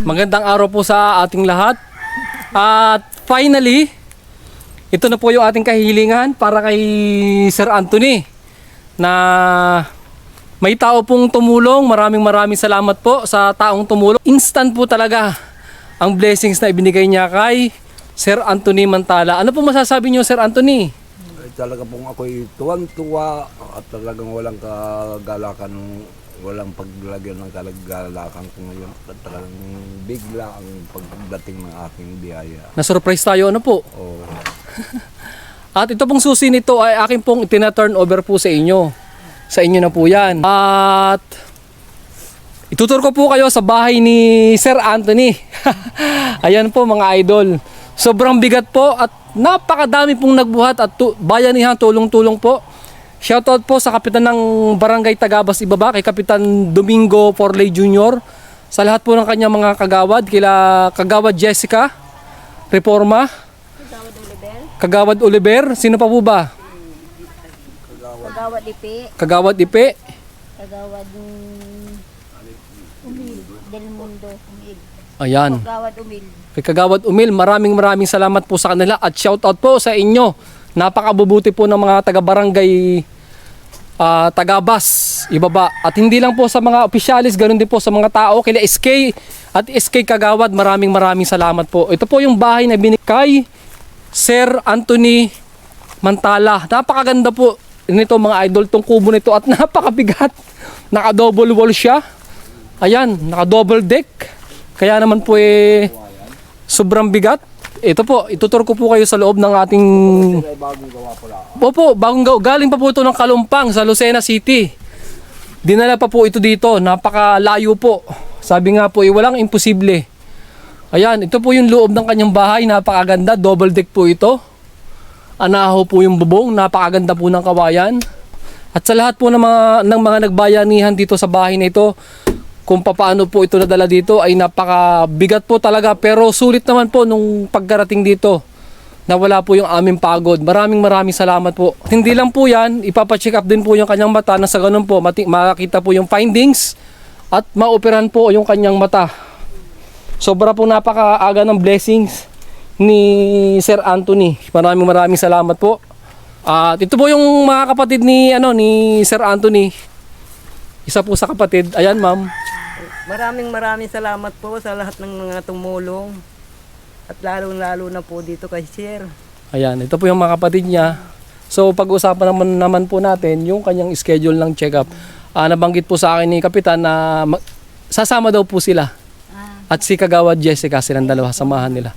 Magandang araw po sa ating lahat. At finally, ito na po yung ating kahilingan para kay Sir Anthony na may tao pong tumulong. Maraming salamat po sa taong tumulong. Instant po talaga ang blessings na ibinigay niya kay Sir Anthony Mantala. Ano po masasabi niyo, Sir Anthony? Talaga pong ako'y tuwang-tuwa at talagang walang kagalakan, walang paglagyan ng kagalakan ko ngayon. At talagang bigla ang pagdating ng aking biyaya. Na-surprise tayo, ano po? Oh. At ito pong susi nito ay akin pong itina-turn over po sa inyo. Sa inyo na po yan. At itutur ko po kayo sa bahay ni Sir Anthony. Ayan po mga idol. Sobrang bigat po at napakadami pong nagbuhat at bayanihan, tulong-tulong po. Shoutout po sa kapitan ng Barangay Tagabas Ibaba, kay Kapitan Domingo Forley Jr. Sa lahat po ng kanyang mga kagawad, kila Kagawad Jessica Reforma, Kagawad Oliver, sino pa po ba? Kagawad Ipe, Kagawad Ipe, Kagawad Umil, Del Mundo Umil, ayan. Kagawad Umil. Kay Kagawad Umil, maraming salamat po sa kanila at shoutout po sa inyo. Napakabubuti po ng mga taga-barangay Tagabas Ibaba. At hindi lang po sa mga opisyalis, ganoon din po sa mga tao, kila SK at SK Kagawad, maraming salamat po. Ito po yung bahay na binigay Sir Anthony Mantala. Napakaganda po nito mga idol, tong kubo nito at napakabigat. Naka-double wall siya. Ayan, naka-double deck. Kaya naman po sobrang bigat. Ito po, itutur ko po kayo sa loob ng ating... Bagong gawa pala. Opo, bagong gawa. Galing pa po ito ng Kalumpang sa Lucena City. Dinala pa po ito dito. Napakalayo po. Sabi nga po, walang imposible. Ayan, ito po yung loob ng kanyang bahay. Napakaganda. Double deck po ito. Anaho po yung bubong. Napakaganda po ng kawayan. At sa lahat po ng mga nagbayanihan dito sa bahay na ito, kung paano po ito nadala dito ay napakabigat po talaga, pero sulit naman po nung pagkarating dito na wala po yung aming pagod. Maraming salamat po. Hindi lang po yan, ipapacheck up din po yung kanyang mata na sa ganun po makita po yung findings at maoperahan po yung kanyang mata. Sobra po napakaaga ng blessings ni Sir Anthony. Maraming salamat po. At ito po yung mga kapatid ni Sir Anthony. Isa po sa kapatid. Ayan, ma'am. Maraming salamat po sa lahat ng mga tumulong at lalo na po dito kay Sir. Ayan, ito po yung mga kapatid niya. So pag-usapan naman po natin yung kanyang schedule ng check-up. Nabanggit po sa akin ni Kapitan na sasama daw po sila. At si Kagawad Jessica, silang dalawa, samahan nila.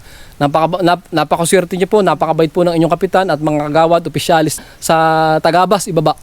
Napakaswerte niyo po, napakabait po ng inyong kapitan at mga kagawad, opisyalis sa Tagabas Ibaba.